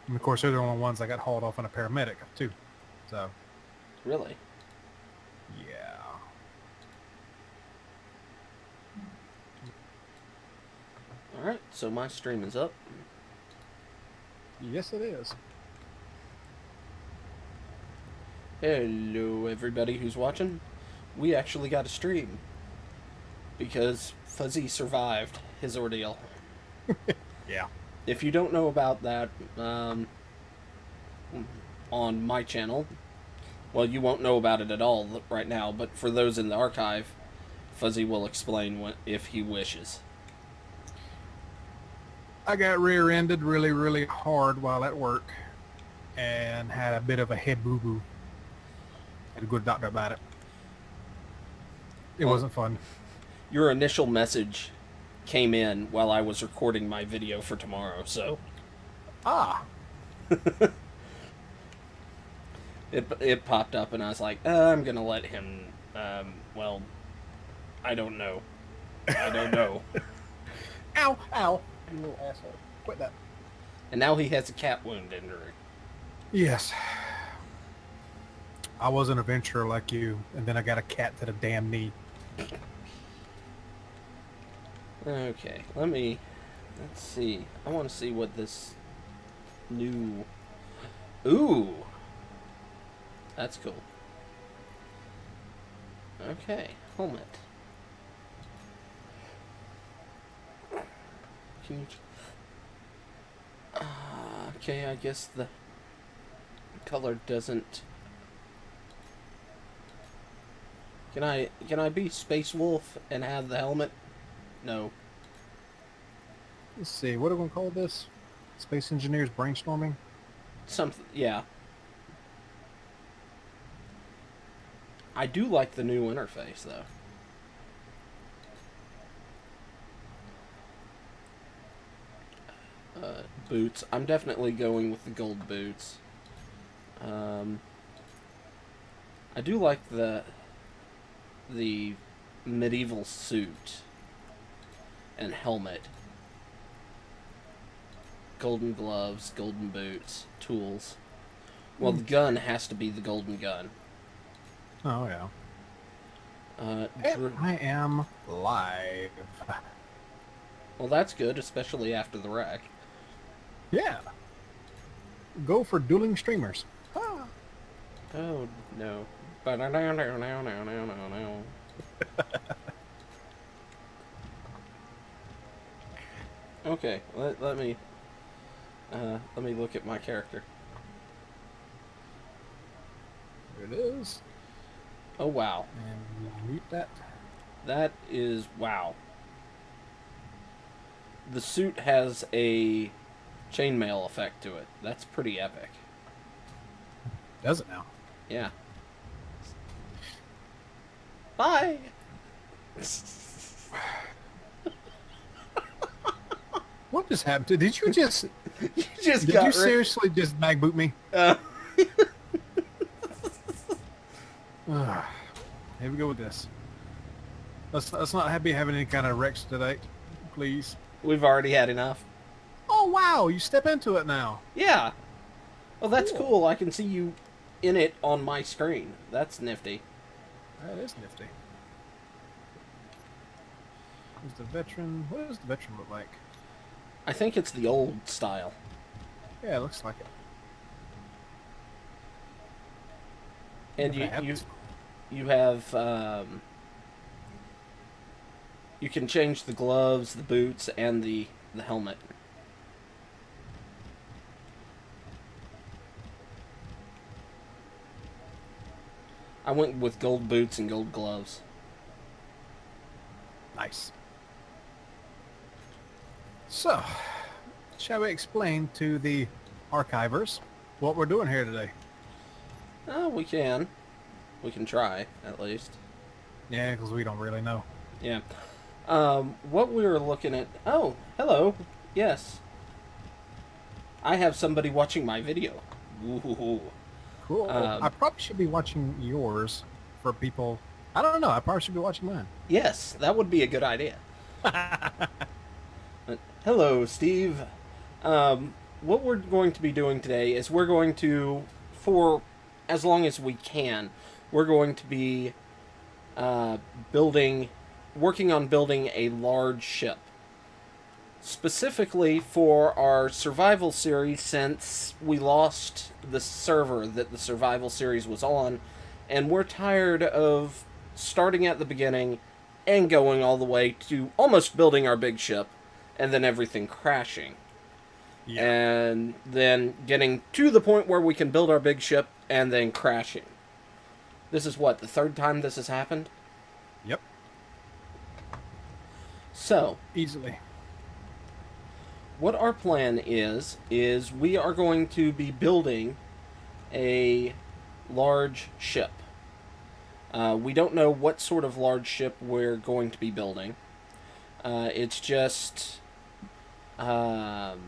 And of course, they're the only ones that got hauled off on a paramedic too. So, Really? yeah. Alright, so my stream is up. Yes, it is. Hello, everybody who's watching. We actually got a stream because Fuzzy survived his ordeal. Yeah. If you don't know about that, on my channel, well, you won't know about it at all right now, but for those in the archive, Fuzzy will explain if he wishes. I got rear-ended really, really hard while at work and had a bit of a head boo-boo. Had to go to the doctor about it. It wasn't fun. Your initial message came in while I was recording my video for tomorrow, so... Ah! It popped up and I was like, I'm gonna let him, well, I don't know. I don't know. Ow! Ow! You little asshole. Quit that. And now he has a cat wound injury. Yes. I was an adventurer like you, and then I got a cat to the damn knee. Okay, let's see. I want to see what this new... Ooh! That's cool. Okay, helmet. Can you... okay, I guess the color doesn't... Can I be Space Wolf and have the helmet? No. Let's see. What are we going to call this? Space Engineers Brainstorming? Something, yeah. I do like the new interface, though. Boots. I'm definitely going with the gold boots. I do like the medieval suit and helmet. Golden gloves, golden boots, tools. Well, the gun has to be the golden gun. Oh, yeah. I am live. Well, that's good, especially after the wreck. Yeah. Go for dueling streamers. Ah. Oh, no. Okay, let me look at my character. There it is. Oh, wow. And mute that. That is, wow. The suit has a chainmail effect to it. That's pretty epic. Does it now? Yeah. Bye! What just happened? Did you just... You just Did you seriously just mag boot me? Here we go with this. Let's not be having any kind of wrecks today, please. We've already had enough. Oh wow! You step into it now. Yeah. Well, that's cool. I can see you in it on my screen. That's nifty. That is nifty. Who's the veteran? What does the veteran look like? I think it's the old style. Yeah, it looks like it. And you have you can change the gloves, the boots, and the helmet. I went with gold boots and gold gloves. Nice. So, shall we explain to the archivers what we're doing here today? We can. We can try, at least. Yeah, because we don't really know. Yeah. What we were looking at... Oh, hello. Yes. I have somebody watching my video. Ooh. Cool. I probably should be watching yours for people... I don't know. I probably should be watching mine. Yes, that would be a good idea. Hello, Steve. what we're going to be doing today is we're going to, for as long as we can, we're going to be building, working on building a large ship. Specifically for our survival series, since we lost the server that the survival series was on, and we're tired of starting at the beginning and going all the way to almost building our big ship and then everything crashing. Yeah. And then getting to the point where we can build our big ship and then crashing. This is what, the third time this has happened? Yep. So, Easily. what our plan is we are going to be building a large ship. We don't know what sort of large ship we're going to be building. It's just, well,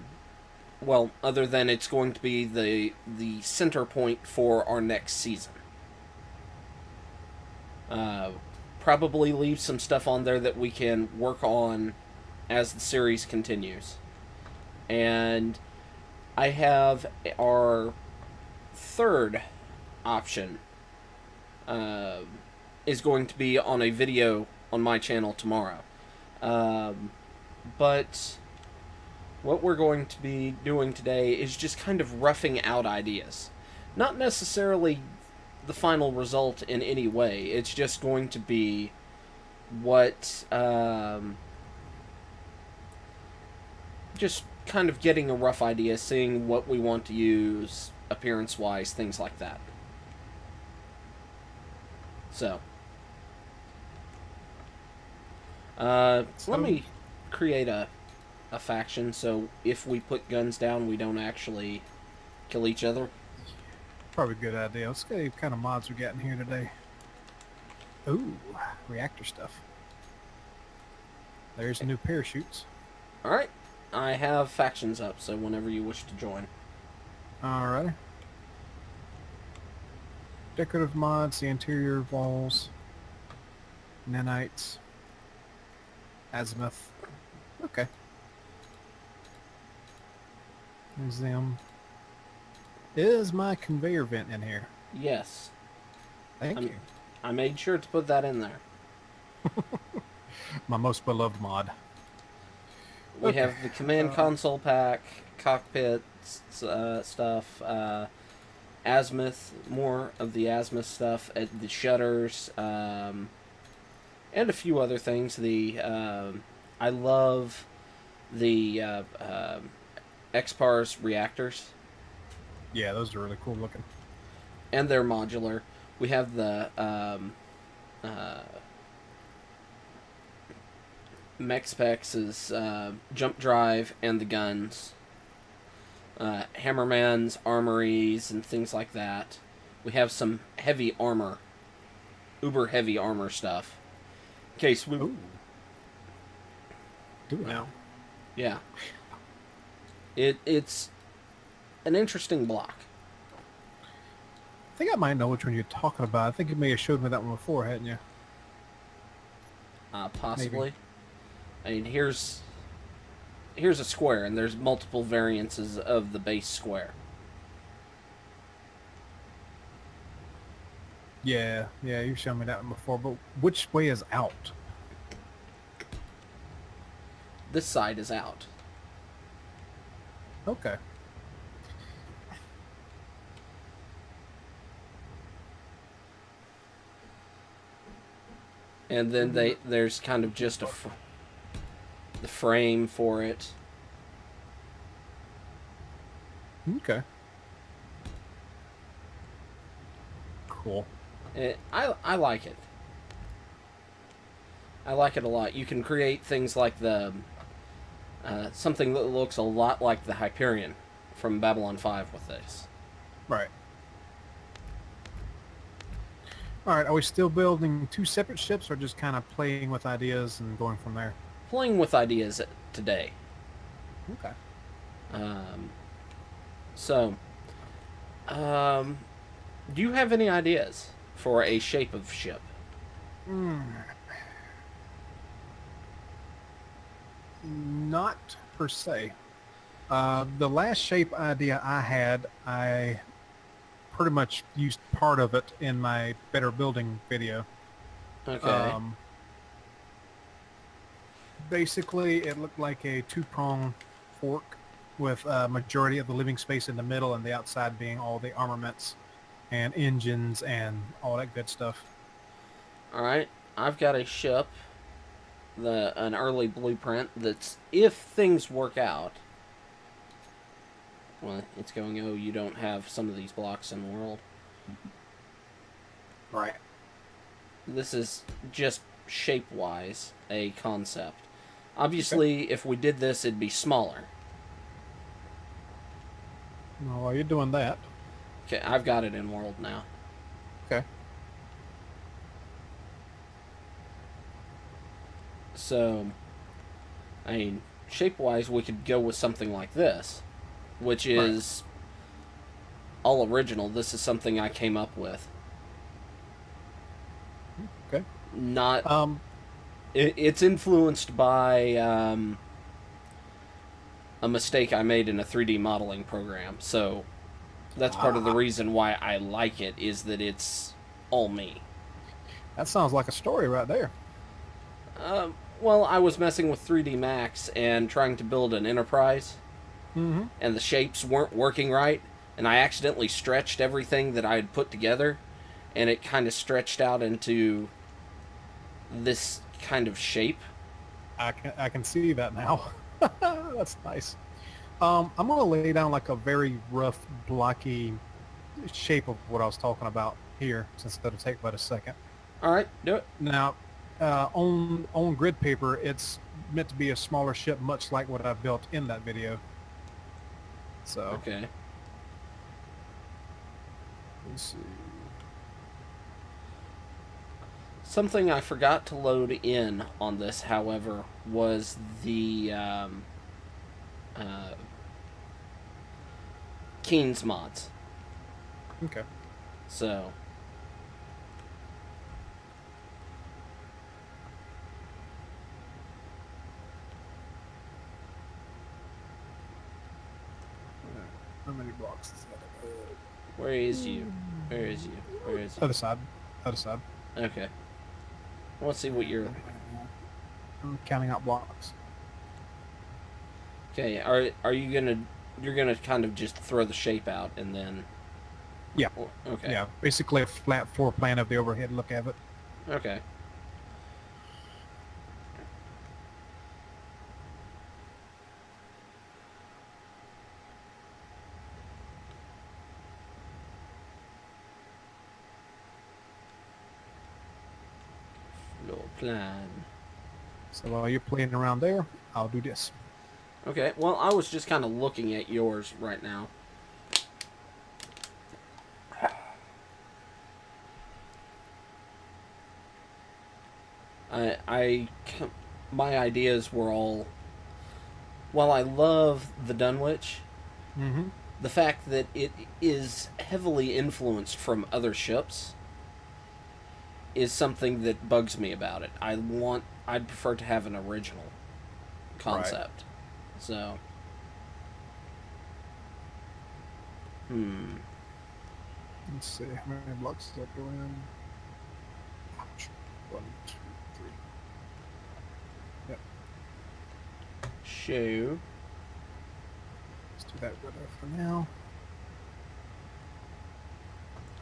other than it's going to be the center point for our next season. Probably leave some stuff on there that we can work on as the series continues. And I have our third option is going to be on a video on my channel tomorrow. But what we're going to be doing today is just kind of roughing out ideas. Not necessarily the final result in any way. It's just going to be what... just kind of getting a rough idea, seeing what we want to use, appearance-wise, things like that. So, let me create a faction, so if we put guns down, we don't actually kill each other. Probably a good idea. Let's see what kind of mods we got in here today. Ooh, reactor stuff. There's new parachutes. Alright, I have factions up, so whenever you wish to join. Alrighty. Decorative mods, the interior walls, nanites, azimuth. Okay. There's them. Is my conveyor vent in here? Yes. Thank you. I made sure to put that in there. My most beloved mod. We have the command console pack, cockpit stuff, azimuth, more of the azimuth stuff, the shutters, and a few other things. I love the XPAR's reactors. Yeah, those are really cool looking. And they're modular. We have the MechSpecs' jump drive and the guns. Hammerman's armories and things like that. We have some heavy armor. Uber heavy armor stuff. In case we... Ooh. Do it now. Yeah. It's an interesting block. I think I might know which one you're talking about. I think you may have showed me that one before, hadn't you? Possibly. Maybe. I mean, here's a square, and there's multiple variances of the base square. Yeah, you've shown me that one before, but which way is out? This side is out. Okay. And then there's kind of just the frame for it. Okay. Cool. I like it. I like it a lot. You can create things like the something that looks a lot like the Hyperion from Babylon 5 with this. Right. Alright, are we still building two separate ships or just kind of playing with ideas and going from there? Playing with ideas today. Okay. Do you have any ideas for a shape of ship? Not per se. The last shape idea I had, I pretty much used part of it in my better building video. Okay. Um, Basically, it looked like a two-prong fork with a majority of the living space in the middle and the outside being all the armaments and engines and all that good stuff. All right. I've got a ship, an early blueprint that's, if things work out. Well, it's going, oh, you don't have some of these blocks in the world. Right. This is just shape-wise a concept. Okay. Obviously, if we did this, it'd be smaller. Well, while you're doing that, Okay, I've got it in world now. okay. So, I mean, shape-wise, we could go with something like this, which is all original. This is something I came up with. Okay. Not. It's influenced by a mistake I made in a 3D modeling program. So, that's part of the reason why I like it, is that it's all me. That sounds like a story right there. Well, I was messing with 3D Max and trying to build an enterprise, Mm-hmm. and the shapes weren't working right, and I accidentally stretched everything that I had put together, and it kind of stretched out into this kind of shape. I can see that now. That's nice. I'm gonna lay down like a very rough, blocky shape of what I was talking about here, since it'll take but a second. All right, do it. Now, on grid paper, it's meant to be a smaller ship, much like what I built in that video. So Okay. let's see. Something I forgot to load in on this, however, was the Keynes mods. Okay. So, How many blocks is that? where is you? Where is you? Where is you? Other side. Other side. Okay. Let's see what you're... I'm counting out blocks. Okay, are you gonna... You're gonna kind of just throw the shape out and then... Yeah. Okay. Yeah. Basically a flat floor plan of the overhead look of it. Okay. Floor plan. So while you're playing around there, I'll do this. Okay, well, I was just kind of looking at yours right now. My ideas were all... While I love the Dunwich, Mm-hmm. the fact that it is heavily influenced from other ships is something that bugs me about it. I'd prefer to have an original concept. Right. So, Let's see, how many blocks does that go in? 1, 2, 3. Yep. Show. Let's do that right there for now.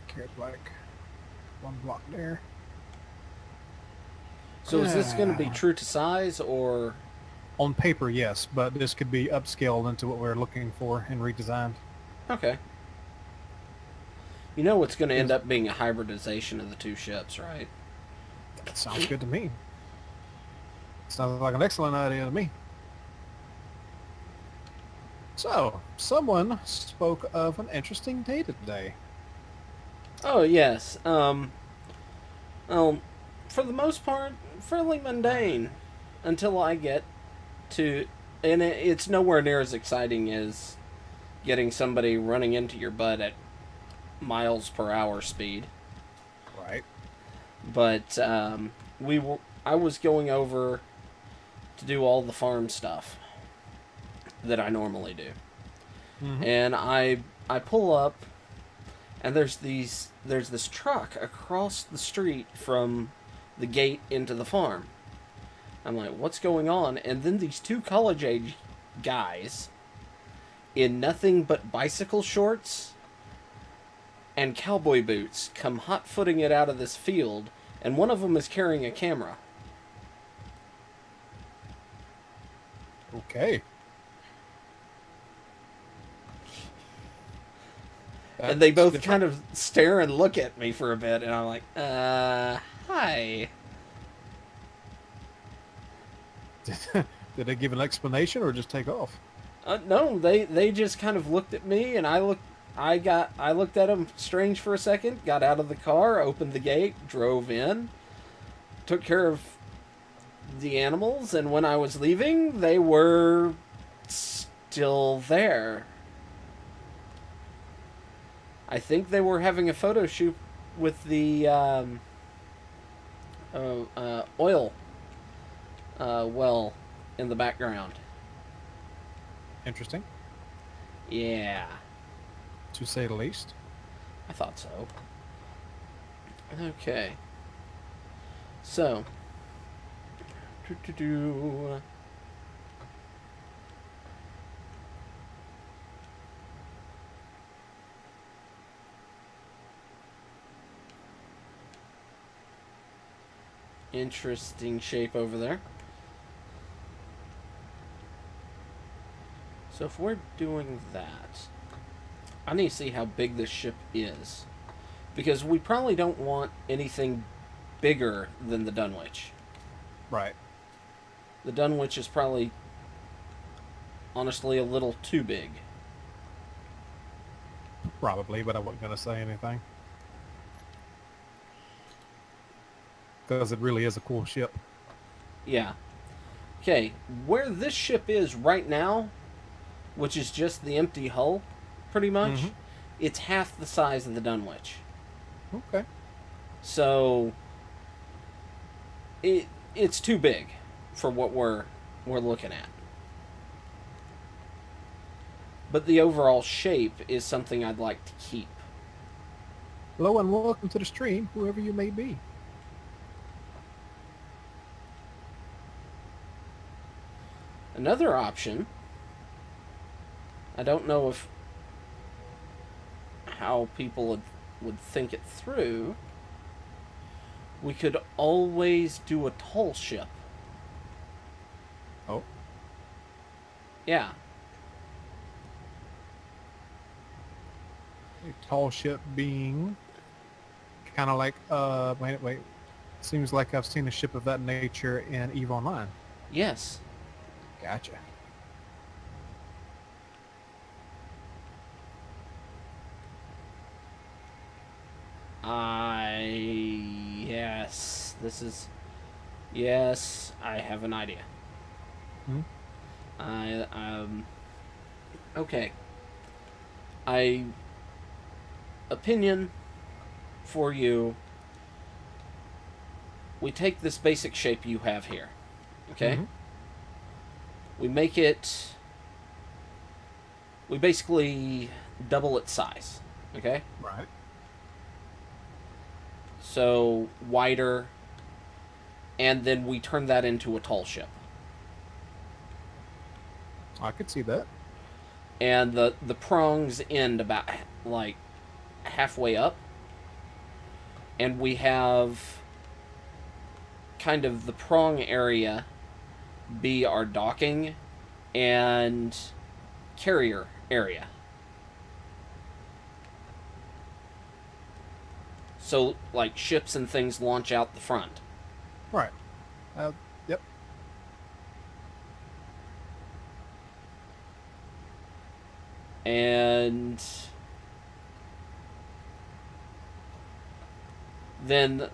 Carrot black. 1 block there. So is this going to be true to size, or... On paper, yes, but this could be upscaled into what we're looking for and redesigned. Okay. You know it's going to end up being a hybridization of the two ships, right? That sounds good to me. Sounds like an excellent idea to me. So, someone spoke of an interesting day today. Oh, yes. Well, for the most part, fairly mundane. Until I get to... And it's nowhere near as exciting as getting somebody running into your butt at miles per hour speed. Right. But I was going over to do all the farm stuff. that I normally do. Mm-hmm. And I pull up, and there's this truck across the street from the gate into the farm. I'm like, what's going on? And then these two college age guys in nothing but bicycle shorts and cowboy boots come hot footing it out of this field, and one of them is carrying a camera. Okay. And they That's both different. kind of stare and look at me for a bit, and I'm like, hi. Did they give an explanation or just take off? No, they just kind of looked at me, and I looked at them strange for a second, got out of the car, opened the gate, drove in, took care of the animals, and when I was leaving, they were still there. I think they were having a photo shoot with the oil well in the background. Interesting, Yeah, to say the least. I thought so. Okay. So. Doo-doo-doo. Interesting shape over there. So if we're doing that, I need to see how big this ship is. Because we probably don't want anything bigger than the Dunwich. Right. The Dunwich is probably, honestly, a little too big. Probably, but I wasn't going to say anything. Because it really is a cool ship. Yeah. Okay, where this ship is right now, which is just the empty hull, pretty much, it's half the size of the Dunwich. Okay. So it's too big for what we're looking at. But the overall shape is something I'd like to keep. Hello and welcome to the stream, whoever you may be. Another option, I don't know if how people would think it through, we could always do a tall ship. Oh. Yeah. A tall ship being kind of like, wait. Seems like I've seen a ship of that nature in EVE Online. Yes. Gotcha. Yes. This is... Yes, I have an idea. Hmm? Okay. Opinion for you. We take this basic shape you have here. Okay? Mm-hmm. We make it... We basically double its size. Okay? Right. So, wider. And then we turn that into a tall ship. I could see that. And the prongs end about, like, halfway up. And we have kind of the prong area be our docking and carrier area. So, like, ships and things launch out the front. Right. Yep. And then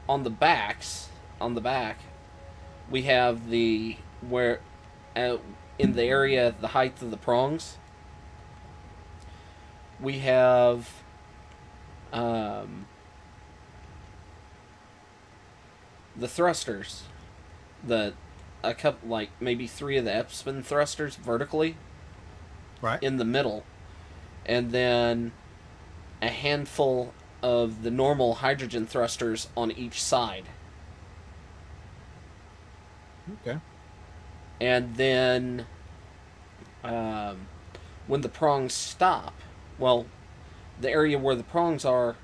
on the back, we have the where in the area, the height of the prongs, we have the thrusters, the a couple, like maybe 3 of the Epson thrusters vertically Right. in the middle, and then a handful of the normal hydrogen thrusters on each side. Okay. And then um, when the prongs stop, well, the area where the prongs are,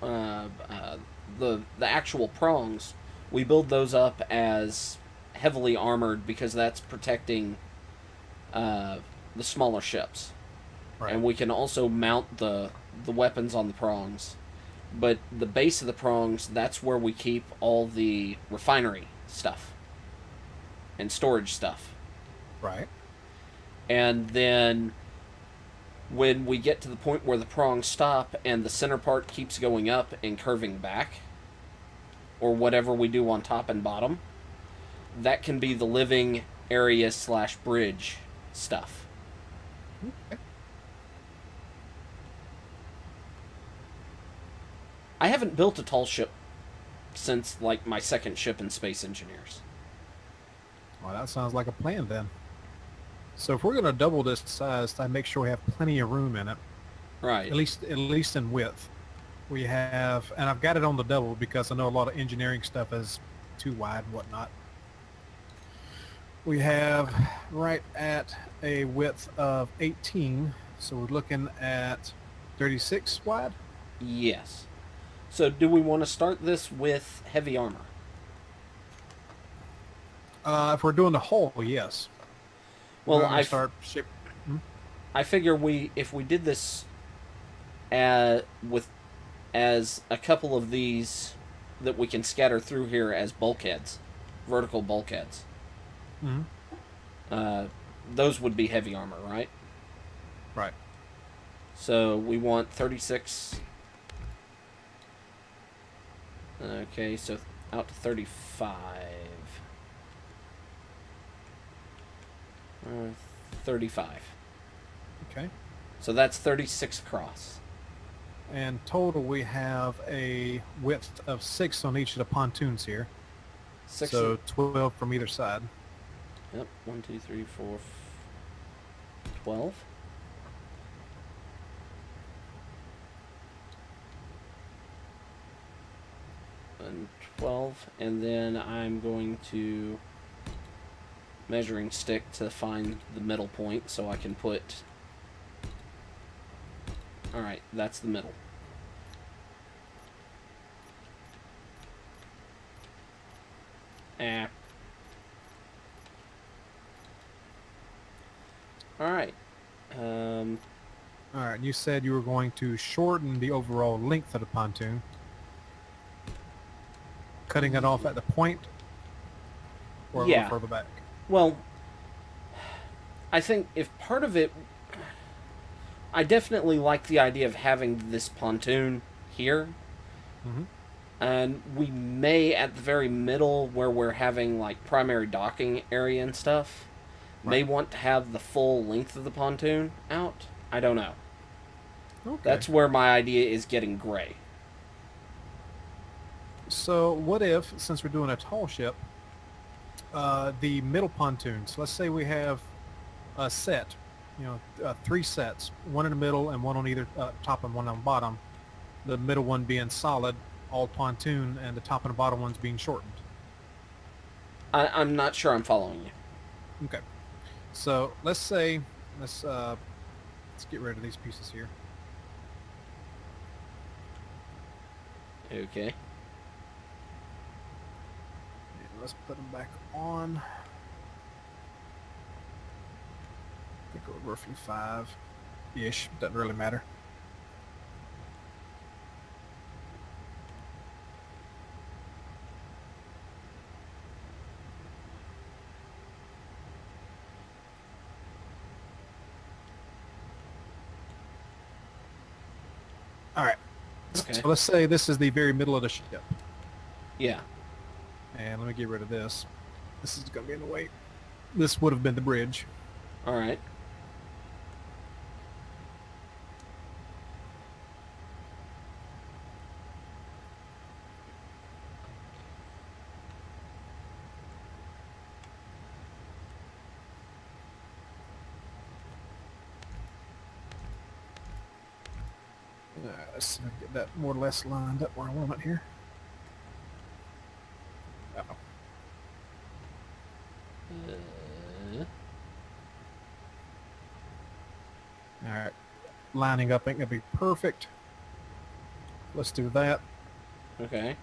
uh, uh, the actual prongs, we build those up as heavily armored because that's protecting uh, the smaller ships, Right. and we can also mount the weapons on the prongs. But the base of the prongs, that's where we keep all the refinery stuff and storage stuff. Right. And then when we get to the point where the prongs stop and the center part keeps going up and curving back, or whatever we do on top and bottom, that can be the living area slash bridge stuff. Okay. I haven't built a tall ship since like my second ship in Space Engineers. Well, that sounds like a plan then. So if we're going to double this size, I make sure we have plenty of room in it, Right. at least in width. We have, and I've got it on the double because I know a lot of engineering stuff is too wide and whatnot. We have right at a width of 18, so we're looking at 36 wide. Yes. So do we want to start this with heavy armor? If we're doing the hull, yes. We're Well, going to start ship. I figure if we did this with as a couple of these that we can scatter through here as bulkheads, vertical bulkheads. Mm-hmm. Those would be heavy armor, right? Right. So we want 36. Okay, so out to 35. 35. Okay. So that's 36 across. And total, we have a width of 6 on each of the pontoons here. Six. So 12 from either side. Yep. 1, 2, 3, 4, 12. And 12. And then I'm going to measuring stick to find the middle point so I can put. Alright, that's the middle. Ah. Alright. All right. You said you were going to shorten the overall length of the pontoon, cutting it off at the point, or a Yeah. little further back. Well, I think if part of it, I definitely like the idea of having this pontoon here. Mm-hmm. And we may, at the very middle, where we're having like primary docking area and stuff, may Right. want to have the full length of the pontoon out. I don't know. Okay. That's where my idea is getting gray. So what if, since we're doing a tall ship, the middle pontoons, let's say we have a set, 3 sets, one in the middle and one on either top and one on bottom, the middle one being solid, all pontoon, and the top and the bottom ones being shortened. I'm not sure I'm following you. Okay. So let's say, let's get rid of these pieces here. Okay. And let's put them back on. I think we're roughly 5-ish. Doesn't really matter. All right. Okay. So let's say this is the very middle of the ship. Yeah. And let me get rid of this. This is going to be in the way. This would have been the bridge. All right. Let's see if I can get that more or less lined up where I want it here. Uh-oh. All right, lining up ain't gonna be perfect. Let's do that. Okay.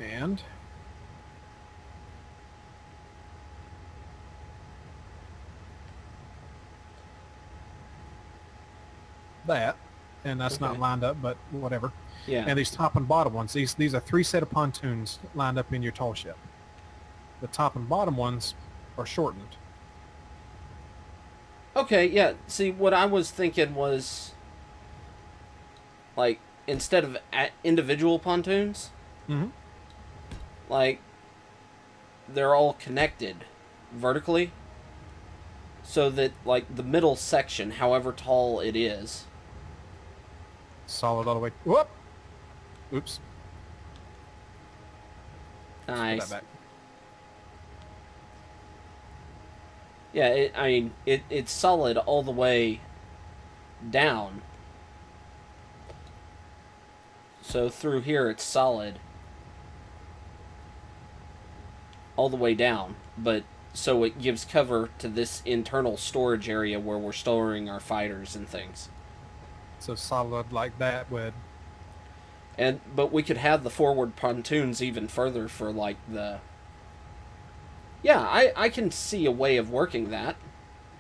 And that, and that's not Okay. lined up, but whatever. Yeah. And these top and bottom ones, these are 3 set of pontoons lined up in your tall ship. The top and bottom ones are shortened. Okay, yeah. See, what I was thinking was, like, instead of individual pontoons, Mm-hmm. like, they're all connected vertically, so that, like, the middle section, however tall it is. Solid all the way. Whoop! Oops. Put that Nice. back. Yeah, I mean, it's solid all the way down. So through here, it's solid all the way down, but so it gives cover to this internal storage area where we're storing our fighters and things. So solid like that would. But we could have the forward pontoons even further for like the. Yeah, I can see a way of working that.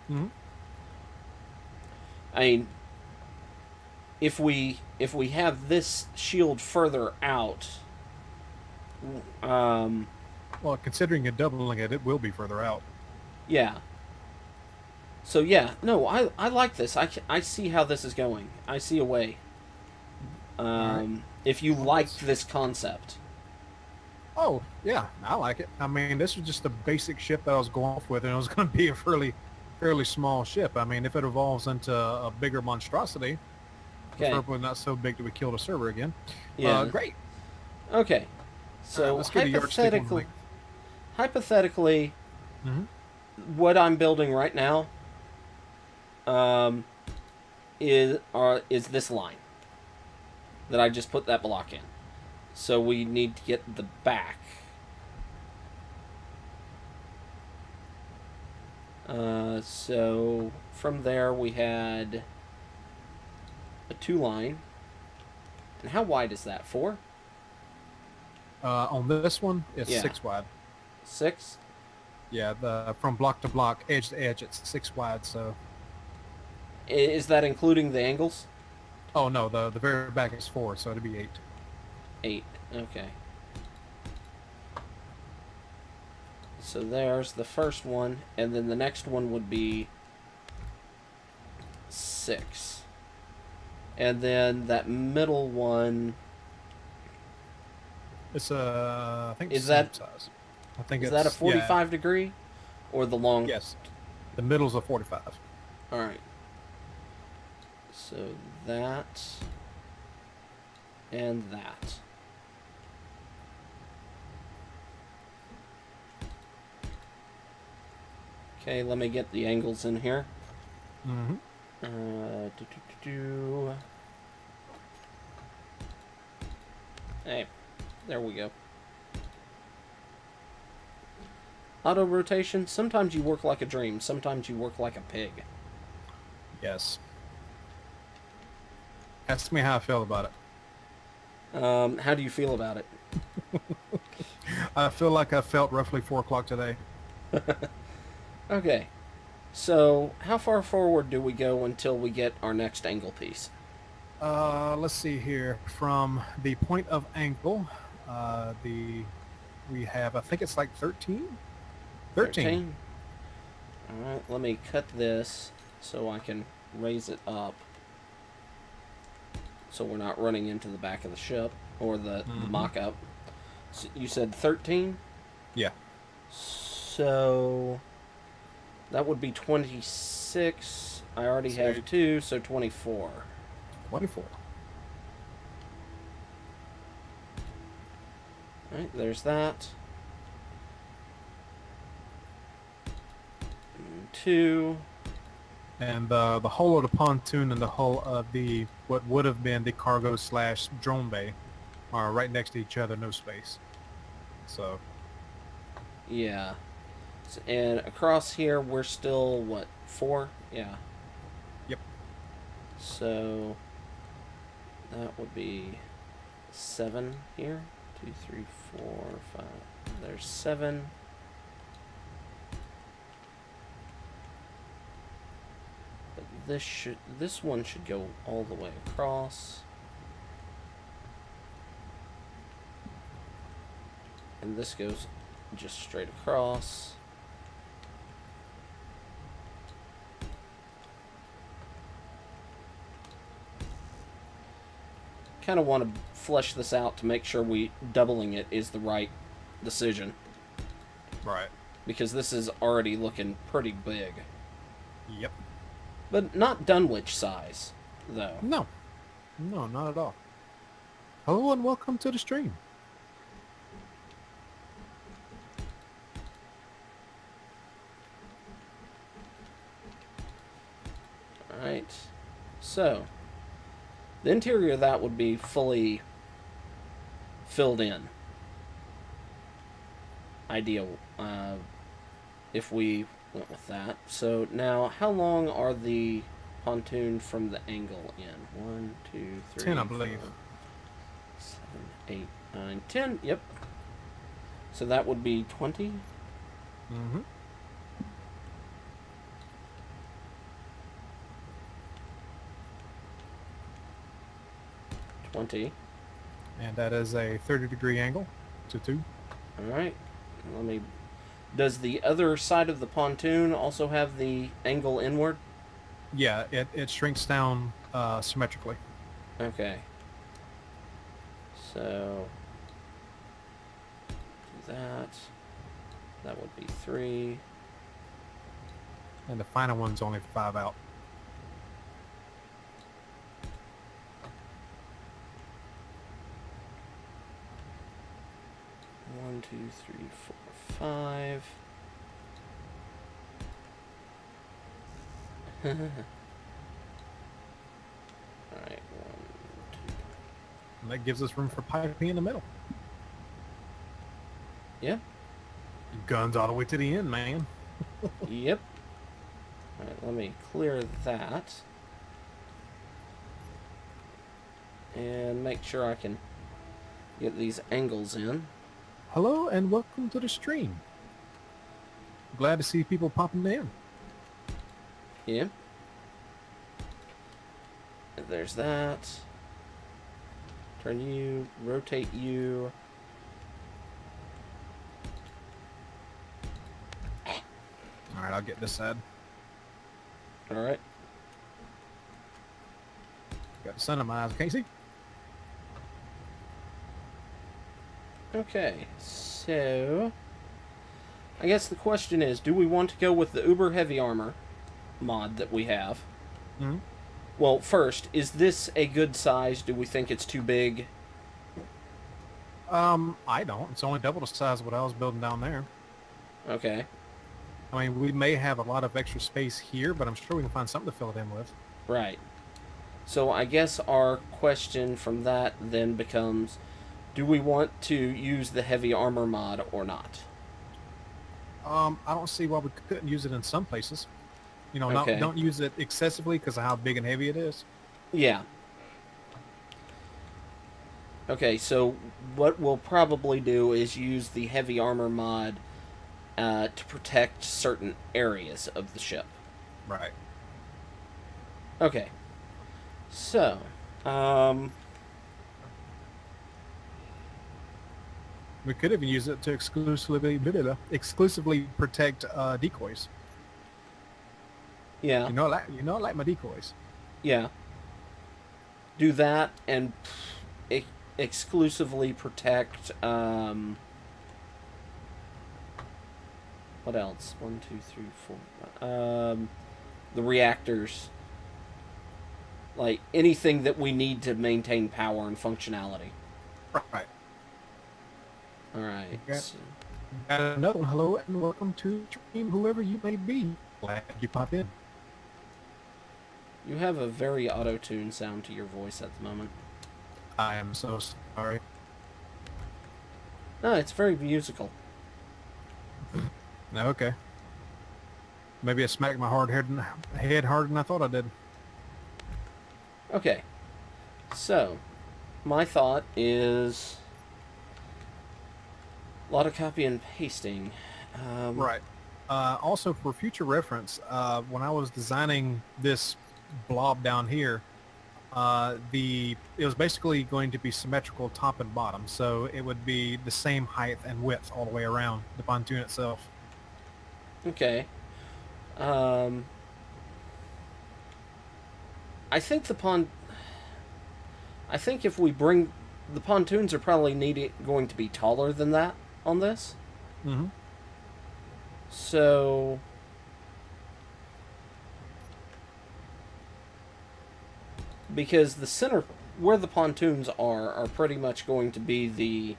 Mm-hmm. I mean, if we have this shield further out, Well, considering you're doubling it, it will be further out. yeah. So yeah, no, I like this. I see how this is going. I see a way. Right. If you like this concept. Oh, yeah, I like it. I mean, this was just a basic ship that I was going off with, and it was going to be a fairly small ship. I mean, if it evolves into a bigger monstrosity, Okay. preferably not so big that we kill the server again. Yeah. Great. Okay. So let's get a yardstick on the hypothetically, Mm-hmm. what I'm building right now, is this line that I just put that block in. So we need to get the back. So from there we had a 2 line. And how wide is that? 4? On this one, it's Yeah. 6 wide. 6? Yeah, from block to block, edge to edge, it's 6 wide. So, Is that including the angles? oh no, the very back is 4, so it'd be 8. 8. Okay. So there's the first one, and then the next one would be 6. And then that middle one, It's I think Is it's that- same size. I think is it's that a 45 degree? Or the long? Yeah, yes, the middle's a 45. Alright. So that. And that. Okay, let me get the angles in here. Mm-hmm. Hey, there we go. Auto rotation. Sometimes you work like a dream. Sometimes you work like a pig. Yes. Ask me how I feel about it. How do you feel about it? I feel like I felt roughly 4 o'clock today. Okay. So, how far forward do we go until we get our next angle piece? Let's see here. From the point of angle, we have, I think it's like 13? 13. Alright, let me cut this so I can raise it up. So we're not running into the back of the ship, or the mock-up. So you said 13? Yeah. So that would be 26. I already So- have 2, so 24. 24. Alright, there's that. 2. And the hull of the pontoon and the hull of the what would have been the cargo slash drone bay are right next to each other, no space. So Yeah. And across here, we're still, what, 4? Yeah. yep. So that would be 7 here. 2, 3, 4, 5. There's 7. But this one should go all the way across. And this goes just straight across. Kind of want to flesh this out to make sure doubling it is the right decision. Right. Because this is already looking pretty big. Yep. But not Dunwich size, though. No. No, not at all. Hello and welcome to the stream. Alright. So, the interior of that would be fully filled in. Ideal, if we went with that. So now, how long are the pontoon from the angle in? 1, 2, 3, 10, I believe. 4, 7, 8, 9, 10. Yep. So that would be 20. Mm-hmm. And that is a 30-degree angle to 2. Alright. Let me... Does the other side of the pontoon also have the angle inward? Yeah, it shrinks down symmetrically. Okay. So... do that. That would be 3. And the final one's only 5 out. One, 2, 3, 4, 5. Alright, 1, 2. And that gives us room for piping in the middle. Yeah. Guns all the way to the end, man. Yep. Alright, let me clear that. And make sure I can get these angles in. Hello and welcome to the stream. Glad to see people popping in. Yeah. There's that. Turn you, rotate you. Alright, I'll get this side. Alright. Got the sun in my eyes, Casey. Okay, so I guess the question is, do we want to go with the Uber Heavy Armor mod that we have? Mm-hmm. Well, first, is this a good size? Do we think it's too big? I don't. It's only double the size of what I was building down there. Okay. I mean, we may have a lot of extra space here, but I'm sure we can find something to fill it in with. Right. So I guess our question from that then becomes, do we want to use the Heavy Armor mod or not? I don't see why we couldn't use it in some places. You know, Okay. don't use it excessively because of how big and heavy it is. Yeah. Okay, so what we'll probably do is use the Heavy Armor mod to protect certain areas of the ship. Right. Okay. So, We could even use it to exclusively protect decoys. yeah, You know, I like my decoys. yeah. Do that and exclusively protect, what else? 1, 2, 3, 4. The reactors. Like, anything that we need to maintain power and functionality. Right. Alright. Okay. So, Got another one. Hello and welcome to the stream, whoever you may be. Glad you popped in. You have a very auto-tune sound to your voice at the moment. I am so sorry. No, it's very musical. Okay. Maybe I smacked my head harder than I thought I did. Okay. So, my thought is a lot of copy and pasting. Right. Also, for future reference, when I was designing this blob down here, it was basically going to be symmetrical top and bottom, so it would be the same height and width all the way around the pontoon itself. Okay. Um, I think I think if we bring the pontoons are probably going to be taller than that on this. Mm-hmm. So because the center where the pontoons are pretty much going to be the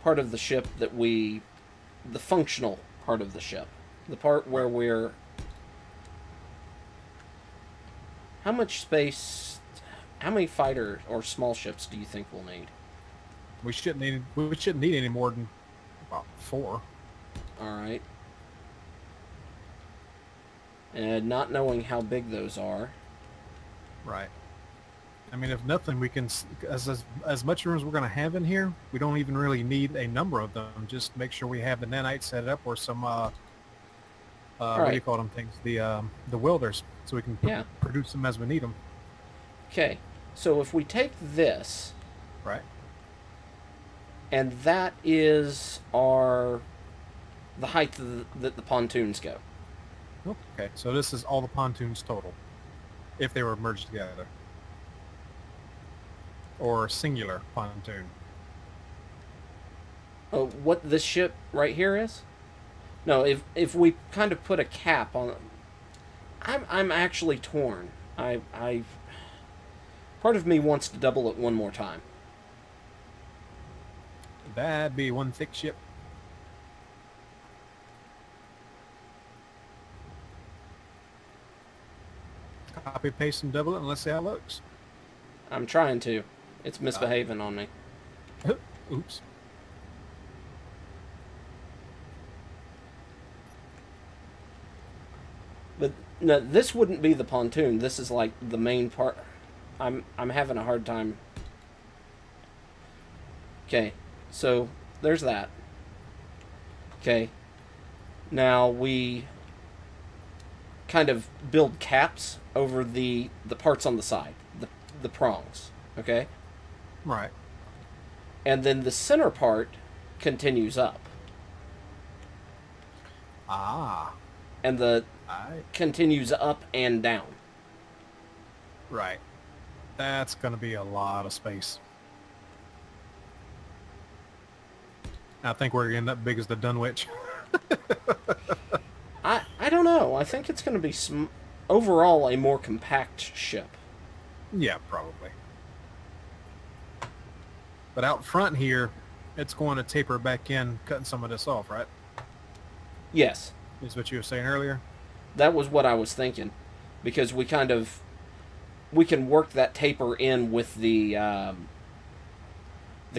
part of the ship the functional part of the ship. The part where we're how much space how many fighter or small ships do you think we'll need? We shouldn't need any more than about 4. All right. And not knowing how big those are. Right. I mean, if nothing, we can, as much room as we're going to have in here, we don't even really need a number of them. Just make sure we have the nanites set up or some, what do you call them things? The welders, so we can produce them as we need them. Okay. So if we take this. Right. And that is the height that the pontoons go. Okay, so this is all the pontoons total, if they were merged together. Or singular pontoon. What this ship right here is? No, if we kind of put a cap on, I'm actually torn. I part of me wants to double it one more time. That'd be one thick ship. Copy, paste, and double it, and let's see how it looks. I'm trying to. It's misbehaving on me. Oops. But no, this wouldn't be the pontoon. This is like the main part. I'm having a hard time. Okay, so there's that. Okay. Now we kind of build caps over the parts on the side, the prongs, okay? Right. And then the center part continues up. Ah. And continues up and down. Right. That's going to be a lot of space. I think we're going to end up big as the Dunwich. I don't know. I think it's going to be overall a more compact ship. Yeah, probably. But out front here, it's going to taper back in, cutting some of this off, right? Yes. Is what you were saying earlier? That was what I was thinking. Because we can work that taper in with the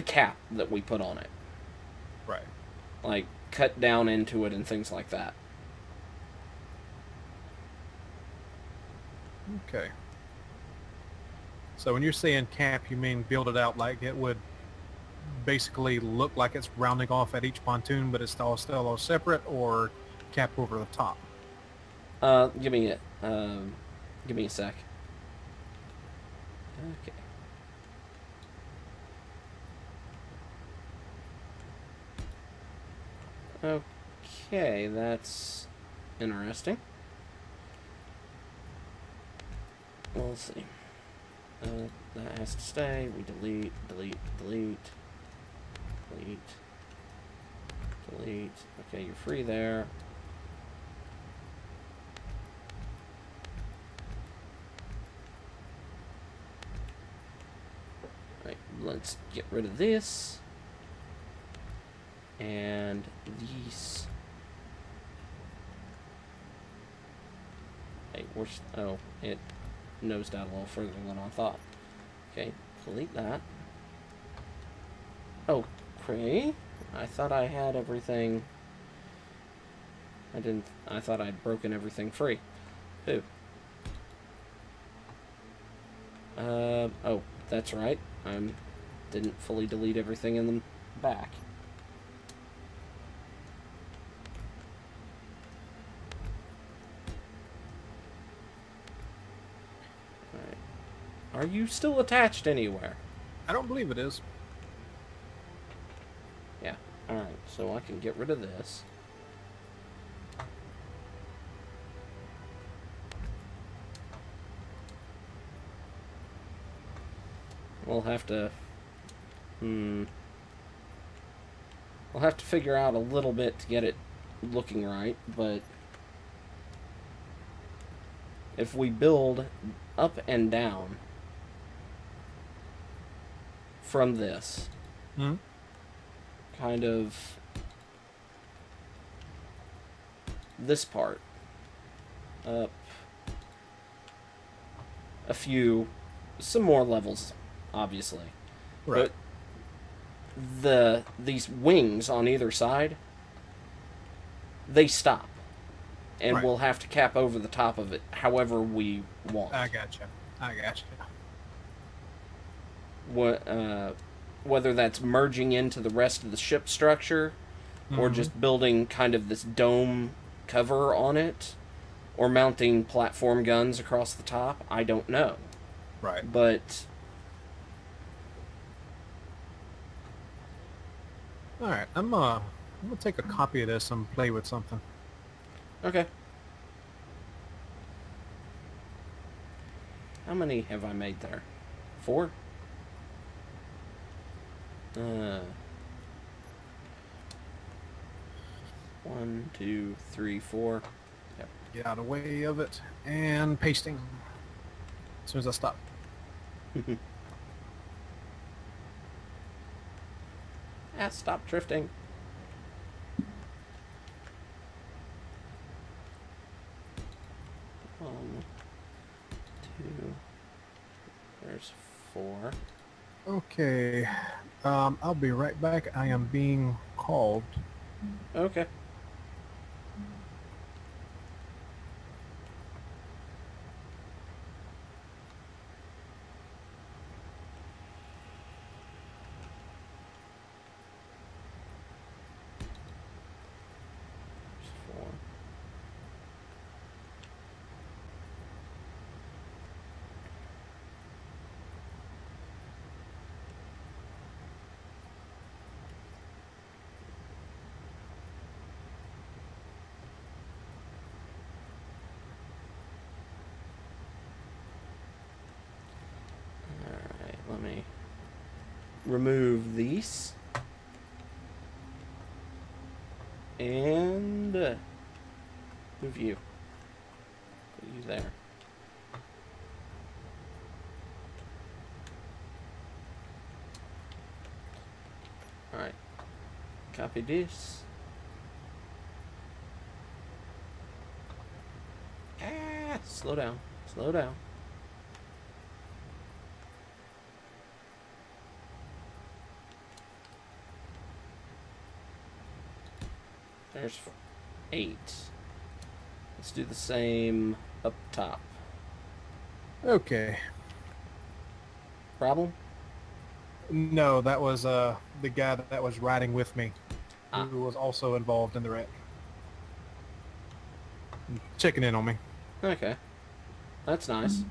cap that we put on it. Right. Like, cut down into it and things like that. Okay. So when you're saying cap, you mean build it out like it would basically look like it's rounding off at each pontoon, but it's still all separate, or cap over the top? Give me a sec. Okay. Okay, that's interesting. We'll see. That has to stay. We delete. Okay, you're free there. Alright, let's get rid of this. And these. Hey, oh, it nosed out a little further than I thought. Okay, delete that. Okay. I thought I had everything. I didn't. I thought I'd broken everything free. Who? Oh, that's right. I didn't fully delete everything in the back. Alright. Are you still attached anywhere? I don't believe it is. Yeah. Alright, so I can get rid of this. We'll have to... We'll have to figure out a little bit to get it looking right, but... if we build up and down from this, kind of this part up some more levels, obviously, Right. but these wings on either side, they stop, and Right. we'll have to cap over the top of it however we want. I gotcha. Whether that's merging into the rest of the ship structure, or just building kind of this dome cover on it, or mounting platform guns across the top, I don't know. Right. But All right. I'm gonna take a copy of this and play with something. okay. How many have I made there? 4? 1, 2, 3, 4. Yep. Get out of the way of it and pasting. As soon as I stop. Stop drifting. One, 2. There's 4. Okay. I'll be right back. I am being called. Okay. There's 4. Alright, let me remove these. And move you. Put you there. Alright. Copy this. Slow down. Slow down. There's 8. Let's do the same up top. Okay. Problem? No, that was the guy that was riding with me, Ah. who was also involved in the wreck. Checking in on me. Okay. That's nice.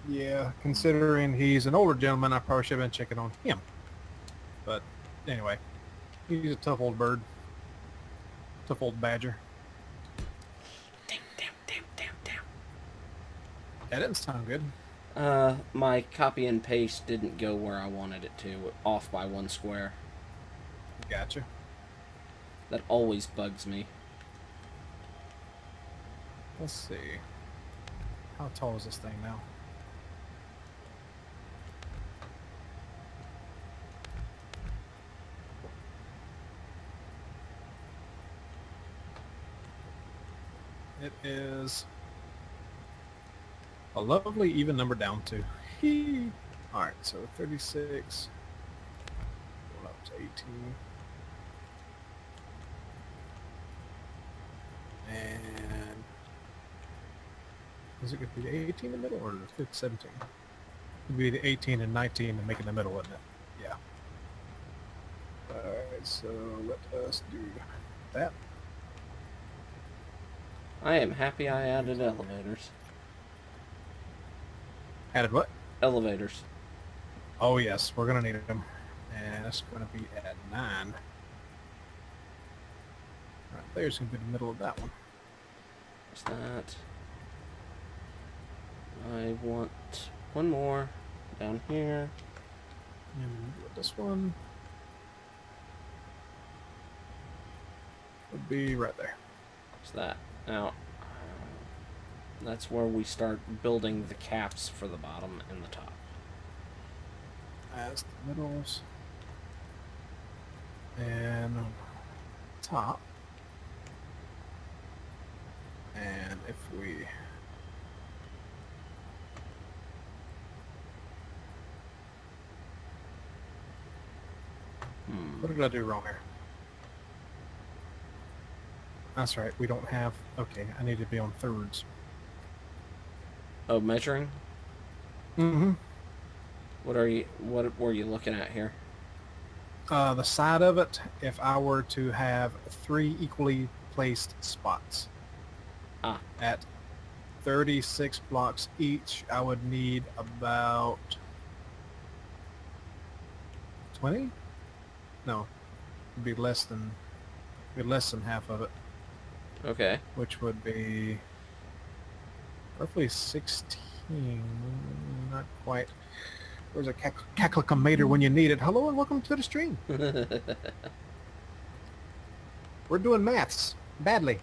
Yeah, considering he's an older gentleman, I probably should have been checking on him. But anyway, he's a tough old bird. Tough old badger. Damn. That didn't sound good. My copy and paste didn't go where I wanted it to, off by 1 square. Gotcha. That always bugs me. Let's see. How tall is this thing now? It is A lovely even number down to. Hee. All right, so 36. Going up to 18. And is it going to be the 18 in the middle or the 17? It would be the 18 and 19 to make in the middle, wouldn't it? Yeah. Alright, so let us do that. I am happy I added elevators. Added what? Elevators. Oh yes, we're going to need them. And it's going to be at 9. Right there's going to be the middle of that one. What's that? I want one more down here. And this one would be right there. What's that? Now, that's where we start building the caps for the bottom and the top. As the middles. And top. And if we what did I do wrong here? That's right, we don't have, okay, I need to be on thirds. Oh, measuring? Mm-hmm. What were you looking at here? The side of it, if I were to have 3 equally placed spots. Ah. At 36 blocks each, I would need about 20? No, it'd be less than half of it, Okay. which would be roughly 16. Not quite. There's a calculator when you need it. Hello and welcome to the stream. We're doing maths badly.